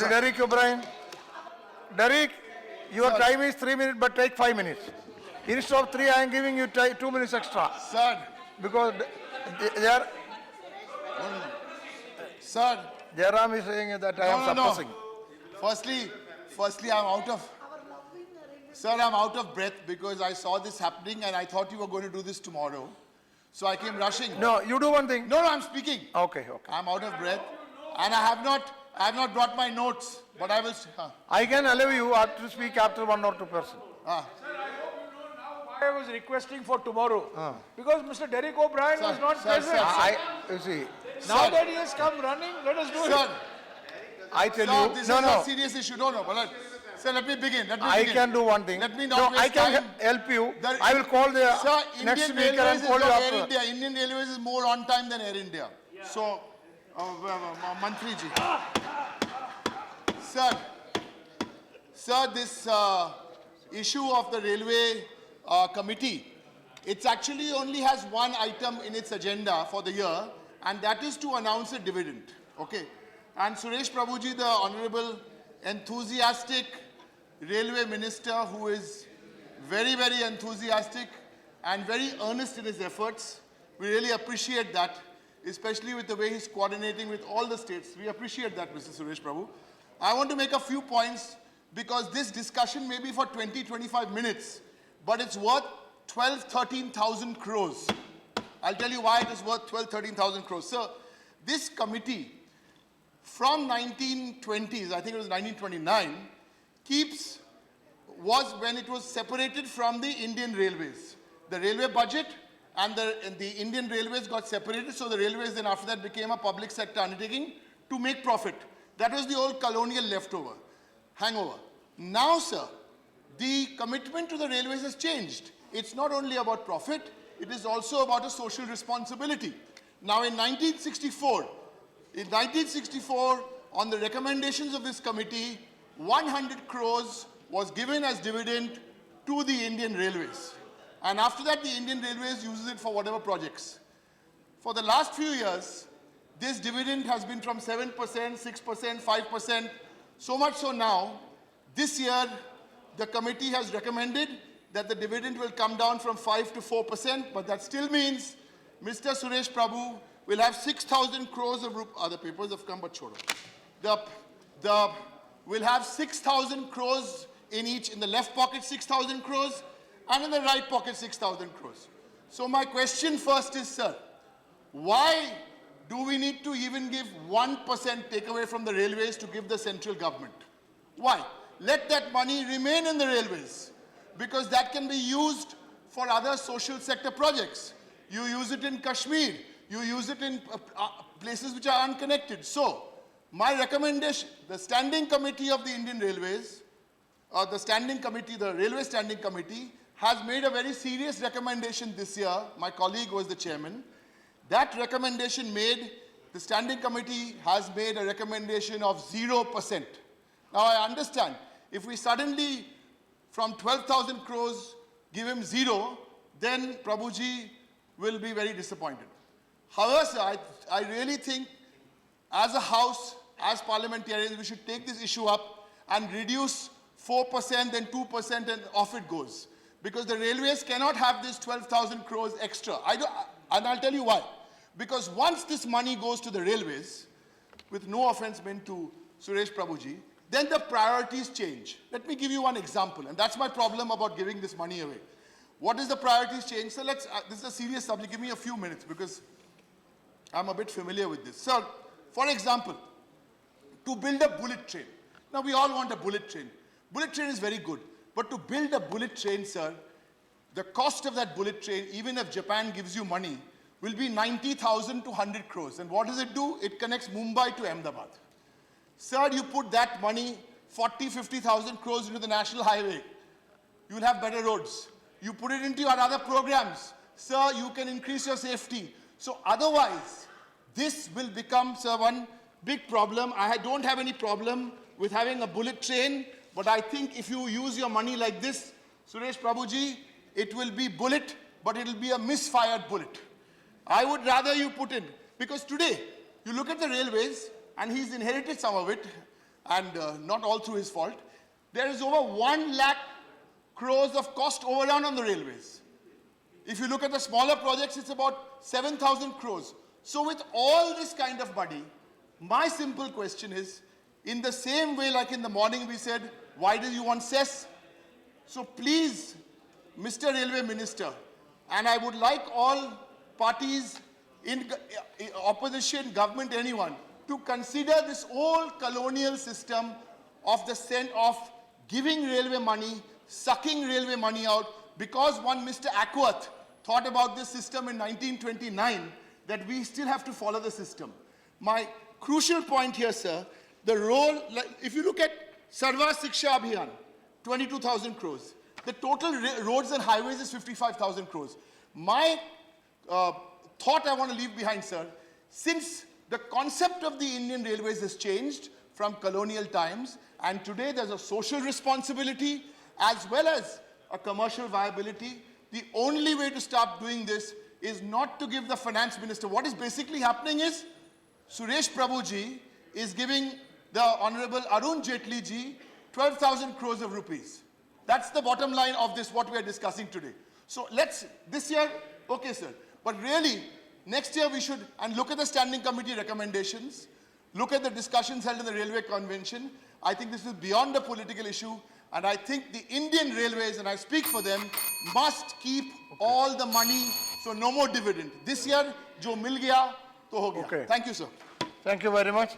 Derek O'Brien. Derek, your time is 3 minutes, but take 5 minutes. Instead of 3, I am giving you 2 minutes extra. Sir, Because they are, sir. Jairam is saying that I am suppressing. Firstly, I'm out of. Sir, I'm out of breath because I saw this happening and I thought you were going to do this tomorrow. So I came rushing. No, you do one thing. No, I'm speaking. Okay. I'm out of breath and I have not brought my notes, but I will. I can allow you to speak after 1 or 2 persons. I was requesting for tomorrow because Mr. Derek O'Brien was not present. You see. Now that he has come running, let us do it. I tell Sir, you. this No, is no. a serious issue. But sir, let me begin. I can do one thing. Let me not I waste can time. help you. The- I will call the Sir, next Indian speaker and Railways is call you not Air after. India. Indian Railways is more on time than Air India. So, Mantri ji. Sir, this issue of the Railway Committee, it actually only has one item in its agenda for the year, and that is to announce a dividend. Okay. And Suresh Prabhu ji, the honorable, enthusiastic Railway Minister, who is very, very enthusiastic and very earnest in his efforts. We really appreciate that, especially with the way he's coordinating with all the states. We appreciate that, Mr. Suresh Prabhu. I want to make a few points because this discussion may be for 20-25 minutes, but it's worth 12,000-13,000 crores. I'll tell you why it is worth 12,000-13,000 crores. Sir, this committee from 1920s, I think it was 1929, was when it was separated from the Indian Railways. The railway budget and the Indian Railways got separated, so the railways then after that became a public sector undertaking to make profit. That was the old colonial hangover. Now, sir, the commitment to the railways has changed. It's not only about profit, it is also about a social responsibility. Now, in 1964, on the recommendations of this committee, 100 crores was given as dividend to the Indian Railways. And after that, the Indian Railways uses it for whatever projects. For the last few years, this dividend has been from 7%, 6%, 5%, so much so now, this year, the committee has recommended that the dividend will come down from 5 to 4%, but that still means Mr. Suresh Prabhu will have 6,000 crores of rupees. Other papers have come, but chodo. We'll have 6,000 crores in each, in the left pocket 6,000 crores and in the right pocket 6,000 crores. So my question first is, sir, why do we need to even give 1% takeaway from the railways to give the central government? Why? Let that money remain in the railways because that can be used for other social sector projects. You use it in Kashmir. You use it in places which are unconnected. So, my recommendation, the Standing Committee of the Indian Railways, the Railway Standing Committee, has made a very serious recommendation this year. My colleague was the chairman. That recommendation the Standing Committee has made a recommendation of 0%. Now, I understand, if we suddenly, from 12,000 crores, give him 0, then Prabhuji will be very disappointed. However, sir, I really think as a house, as parliamentarians, we should take this issue up and reduce 4%, then 2%, and off it goes. Because the railways cannot have this 12,000 crores extra. And I'll tell you why. Because once this money goes to the railways, with no offense meant to Suresh Prabhuji, then the priorities change. Let me give you one example, and that's my problem about giving this money away. What is the priorities change? So this is a serious subject. Give me a few minutes because I'm a bit familiar with this. Sir, for example, to build a bullet train. Now, we all want a bullet train. Bullet train is very good. But to build a bullet train, sir, the cost of that bullet train, even if Japan gives you money, will be 90,000 to 100 crores. And what does it do? It connects Mumbai to Ahmedabad. Sir, you put that money, 40, 50,000 crores into the national highway. You'll have better roads. You put it into your other programs. Sir, you can increase your safety. So otherwise, this will become, sir, one big problem. I don't have any problem with having a bullet train, but I think if you use your money like this, Suresh Prabhuji, it will be bullet, but it will be a misfired bullet. I would rather you put in, because today, you look at the railways, and he's inherited some of it, and not all through his fault. There is over 1 lakh crores of cost overrun on the railways. If you look at the smaller projects, it's about 7,000 crores. So with all this kind of money, my simple question is, in the same way like in the morning we said, why do you want cess? So please, Mr. Railway Minister, and I would like all parties in opposition, government, anyone, to consider this old colonial system of giving railway money, sucking railway money out, because one Mr. Ackworth thought about this system in 1929, that we still have to follow the system. My crucial point here, sir, the role, if you look at Sarva Shiksha Abhiyan, 22,000 crores. The total roads and highways is 55,000 crores. My thought I want to leave behind, sir, since the concept of the Indian Railways has changed from colonial times, and today there's a social responsibility as well as a commercial viability, the only way to stop doing this is not to give the finance minister. What is basically happening is Suresh Prabhu ji is giving the Honorable Arun Jaitley ji 12,000 crores of rupees. That's the bottom line of this, what we are discussing today. So this year, okay, sir. But really, next year we should, and look at the standing committee recommendations, look at the discussions held in the Railway Convention. I think this is beyond a political issue, and I think the Indian Railways, and I speak for them, must keep all the money, so no more dividend. This year, jo mil gaya, to ho gaya. Okay. Thank you, sir. Thank you very much.